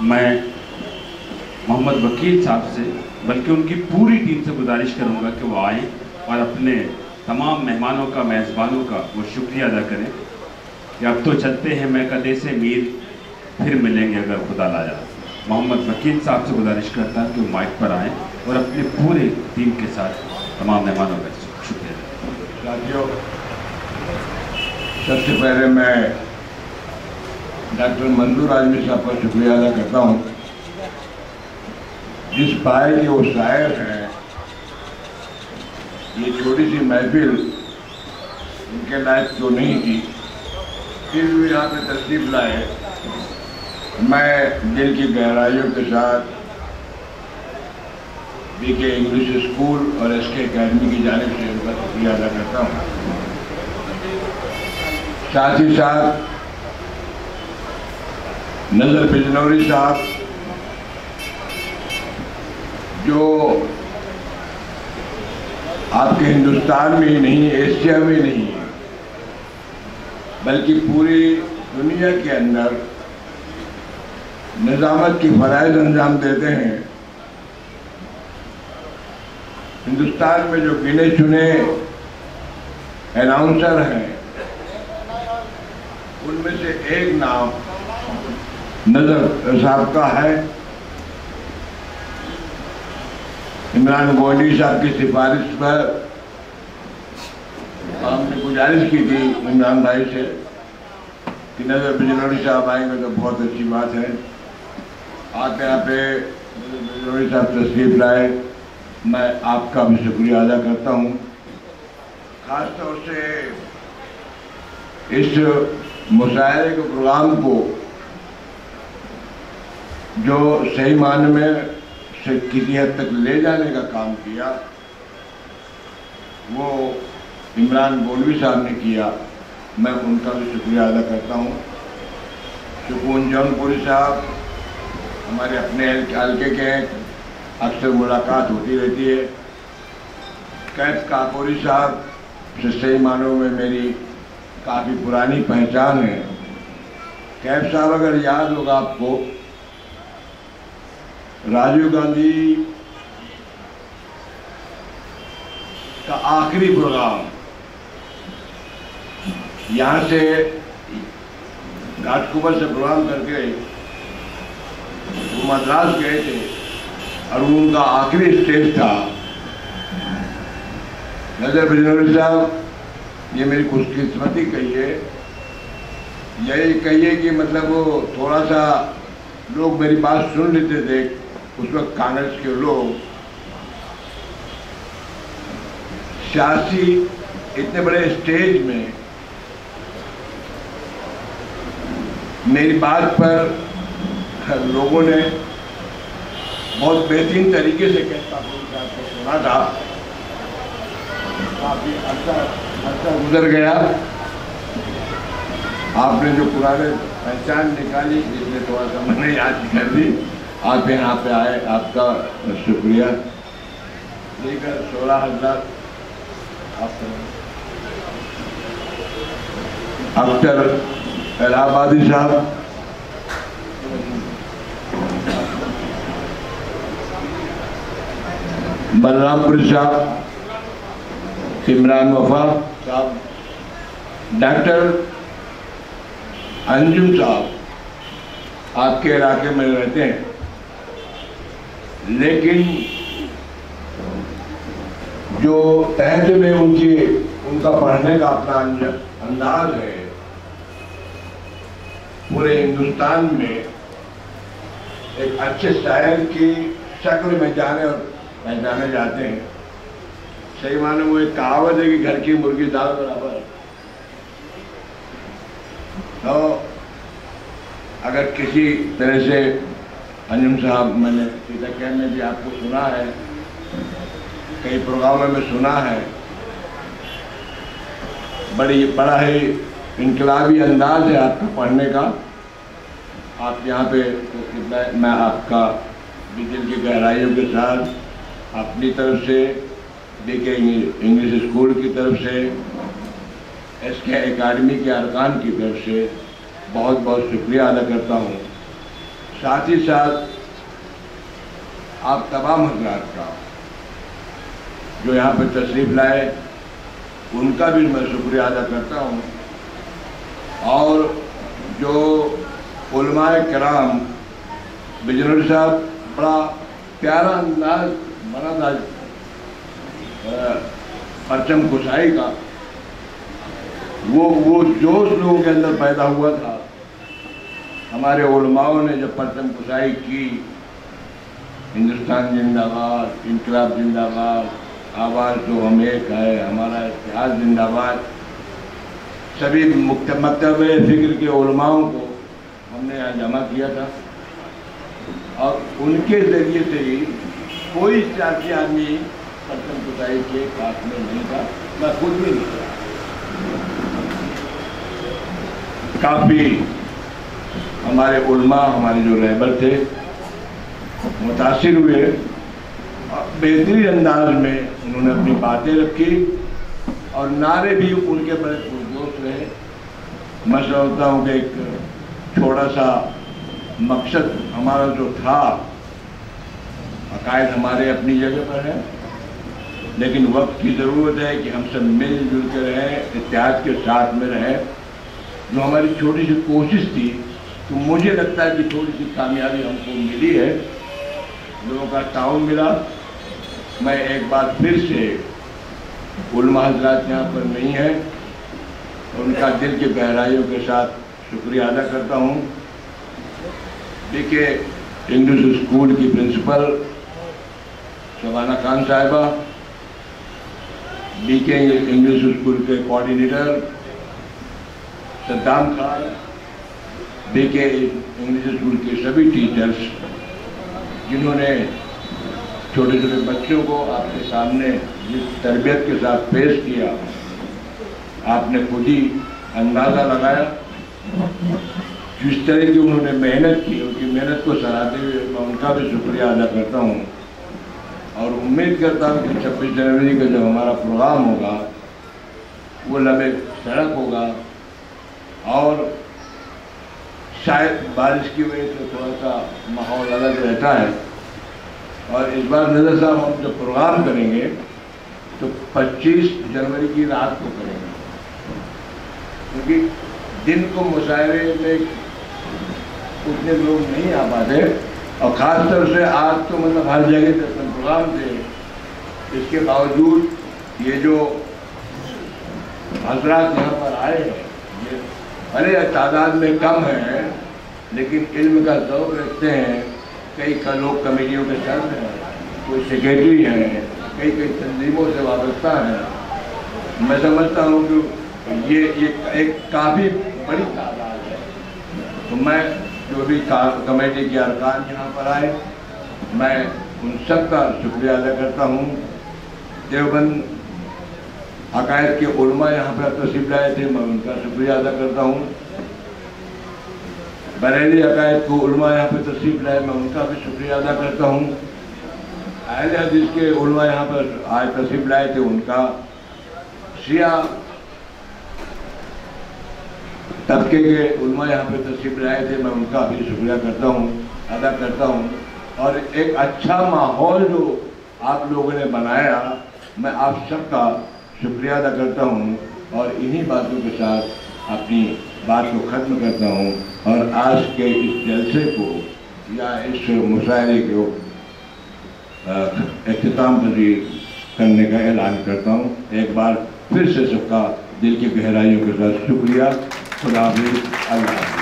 میں محمد وکیل صاحب سے بلکہ ان کی پوری ٹیم سے گزارش کروں گا کہ وہ آئیں اور اپنے تمام مہمانوں کا میزبانوں کا وہ شکریہ ادا کریں کہ اب تو چلتے ہیں میں کدے سے میر پھر ملیں گے اگر خدا لایا۔ محمد وکیل صاحب سے گزارش کرتا کہ وہ مائک پر آئیں اور اپنے پورے ٹیم کے ساتھ تمام مہمانوں کا شکریہ۔ ساتھیوں، سب سے پہلے میں ڈاکٹر منظور اعظمی صاحب کا شکریہ ادا کرتا ہوں، جس پائے کے وہ شاعر ہیں۔ یہ چھوٹی سی محفل ان کے لائق جو نہیں تھی، پھر بھی یہاں پہ تشریف لائے۔ میں دل کی گہرائیوں کے ساتھ بی کے انگلش اسکول اور ایس کے اکیڈمی کی جانب سے ان کا شکریہ ادا کرتا ہوں۔ ساتھ ہی ساتھ نظر بجنوری صاحب، جو آپ کے ہندوستان میں ہی نہیں، ایشیا میں نہیں بلکہ پوری دنیا کے اندر نظامت کی فرائض انجام دیتے ہیں۔ ہندوستان میں جو گنے چنے اناؤنسر ہیں، ان میں سے ایک نام نظر صاحب کا ہے۔ عمران گونڈی صاحب کی سفارش پر ہم نے گزارش کی تھی عمران بھائی سے کہ نظر بجنوری صاحب آئیں گے تو بہت اچھی بات ہے۔ آج یہاں پہ نظر بجنوری صاحب تشریف لائے، میں آپ کا بھی شکریہ ادا کرتا ہوں۔ خاص طور سے اس مشاعرے کے پروگرام کو جو صحیح معنی میں سے کسی حد تک لے جانے کا کام کیا، وہ عمران گونڈی صاحب نے کیا، میں ان کا بھی شکریہ ادا کرتا ہوں۔ شکون جون پوری صاحب ہمارے اپنے حلقے کے ہیں، اکثر ملاقات ہوتی رہتی ہے۔ کیف کاکوری صاحب سے صحیح معنوں میں میری کافی پرانی پہچان ہے۔ کیف صاحب اگر یاد ہوگا آپ کو، راجیو گاندھی کا آخری پروگرام یہاں سے گھاٹکوبر سے پروگرام کر کے وہ مدراس گئے تھے اور وہ ان کا آخری اسٹیج تھا۔ نظر بجنوری صاحب، یہ میری خوش قسمتی کہیے، یہی کہیے کہ مطلب وہ تھوڑا سا لوگ میری بات سن لیتے تھے، اس وقت کانگریس کے لوگ سیاسی اتنے بڑے اسٹیج میں میری بات پر لوگوں نے بہت بہترین طریقے سے کہتا سنا تھا۔ کافی عرصہ گزر گیا، آپ نے جو پرانے پہچان نکالی جس میں تھوڑا سا میں نے یاد کر دی، آپ یہاں پہ آئے، آپ کا شکریہ۔ دیگر 16 حضرات، اختر الہ آبادی صاحب، بلرام پوری صاحب، عمران وفا صاحب، ڈاکٹر انجم صاحب آپ کے علاقے میں رہتے ہیں، لیکن جو تحت میں ان کا پڑھنے کا اپنا انداز ہے، پورے ہندوستان میں ایک اچھے شاعر کی شکل میں جانے اور پہچانے جاتے ہیں. صحیح معنی وہ ایک کہاوت ہے کہ گھر کی مرغی دال برابر ہے. تو اگر کسی طرح سے انجم صاحب، میں نے سیدھا کہنے بھی آپ کو سنا ہے، کئی پروگراموں میں سنا ہے، بڑا ہی انقلابی انداز ہے آپ کا پڑھنے کا. آپ یہاں پہ میں آپ کا بھی دل کی گہرائیوں کے ساتھ اپنی طرف سے، دیکھیں انگلش اسکول کی طرف سے، ایس کے اکیڈمی کے ارکان کی طرف سے بہت بہت شکریہ ادا کرتا ہوں. ساتھ ہی ساتھ آپ تمام حضرات کا جو یہاں پہ تشریف لائے ان کا بھی میں شکریہ ادا کرتا ہوں. اور جو علماء کرام، بجنور صاحب بڑا پیارا انداز بنا تھا پرچم کشائی کا، وہ جوش لوگوں کے اندر پیدا ہوا تھا. ہمارے علماؤں نے جب پرچم کشائی کی، ہندوستان زندہ باد، انقلاب زندہ باد، آواز تو ہم ایک ہے، ہمارا اتحاد زندہ باد، سبھی مکتب فکر کے علماؤں کو ہم نے یہاں جمع کیا تھا. اور ان کے ذریعے سے ہی کوئی سیاسی آدمی پرچم کشائی کے خاص میں نہیں تھا، میں خود بھی نہیں تھا. کافی ہمارے علماء، ہمارے جو رہبر تھے، متاثر ہوئے. بہترین انداز میں انہوں نے اپنی باتیں رکھی اور نعرے بھی ان کے بڑے پرجوش رہے. میں سمجھتا ہوں کہ ایک چھوٹا سا مقصد ہمارا جو تھا، عقائد ہمارے اپنی جگہ پر ہیں، لیکن وقت کی ضرورت ہے کہ ہم سب مل جل کے رہیں، اتحاد کے ساتھ میں رہیں. جو ہماری چھوٹی سی کوشش تھی، تو مجھے لگتا ہے کہ تھوڑی سی کامیابی ہم کو ملی ہے، لوگوں کا تعاون ملا. میں ایک بار پھر سے علماء حضرات یہاں پر نہیں ہیں، ان کا دل کی گہرائیوں کے ساتھ شکریہ ادا کرتا ہوں. دیکھیے انگلش اسکول کی پرنسپل شبانہ خان صاحبہ، بی کے انگلش اسکول کے کوآرڈینیٹر صدام خان، بی کے انگلش اسکول کے سبھی ٹیچرز جنہوں نے چھوٹے چھوٹے بچوں کو آپ کے سامنے جس تربیت کے ساتھ پیش کیا، آپ نے خود ہی اندازہ لگایا. جس طرح کی انہوں نے محنت کی، ان کی محنت کو سراہتے ہوئے میں ان کا بھی شکریہ ادا کرتا ہوں. اور امید کرتا ہوں کہ 26 جنوری کا جب ہمارا پروگرام ہوگا وہ لبے سڑک ہوگا، اور شاید بارش کی وجہ سے تھوڑا سا ماحول الگ رہتا ہے. اور اس بار نظر صاحب ہم جب پروگرام کریں گے تو 25 جنوری کی رات کو کریں گے، کیونکہ دن کو مشاعرے میں اتنے لوگ نہیں آ پاتے، اور خاص طور سے آج تو مطلب ہر جگہ پہ پروگرام تھے. اس کے باوجود یہ جو حضرات یہاں پر آئے ہیں، یہ بھلے تعداد میں کم ہیں لیکن علم کا ذوق رکھتے ہیں. کئی لوگ کمیٹیوں کے سر ہیں، کوئی سیکریٹری ہیں، کئی تنظیموں سے وابستہ ہیں. میں سمجھتا ہوں کہ یہ ایک کافی بڑی تعداد ہے. تو میں جو بھی کمیٹی کے ارکان یہاں پر آئے، میں ان سب کا شکریہ ادا کرتا ہوں. دیوبند عقائد کے علماء یہاں پر تشریف لائے تھے، میں ان کا شکریہ ادا کرتا ہوں. بریلی عقائد کو علماء یہاں پہ تشریف لائے، میں ان کا بھی شکریہ ادا کرتا ہوں. اہل حدیث کے علماء یہاں پر آج تشریف لائے تھے، ان کا. شیعہ طبقے کے علماء یہاں پہ تشریف لائے تھے، میں ان کا بھی شکریہ ادا کرتا ہوں. اور ایک اچھا ماحول جو آپ لوگوں نے بنایا، میں آپ سب کا شکریہ ادا کرتا ہوں. اور انہی باتوں کے ساتھ اپنی بات کو ختم کرتا ہوں، اور آج کے اس جلسے کو یا اس مشاعرے کو اختتام پذیر کرنے کا اعلان کرتا ہوں. ایک بار پھر سے سب کا دل کی گہرائیوں کے ساتھ شکریہ. خدا حافظ. اللہ حافظ.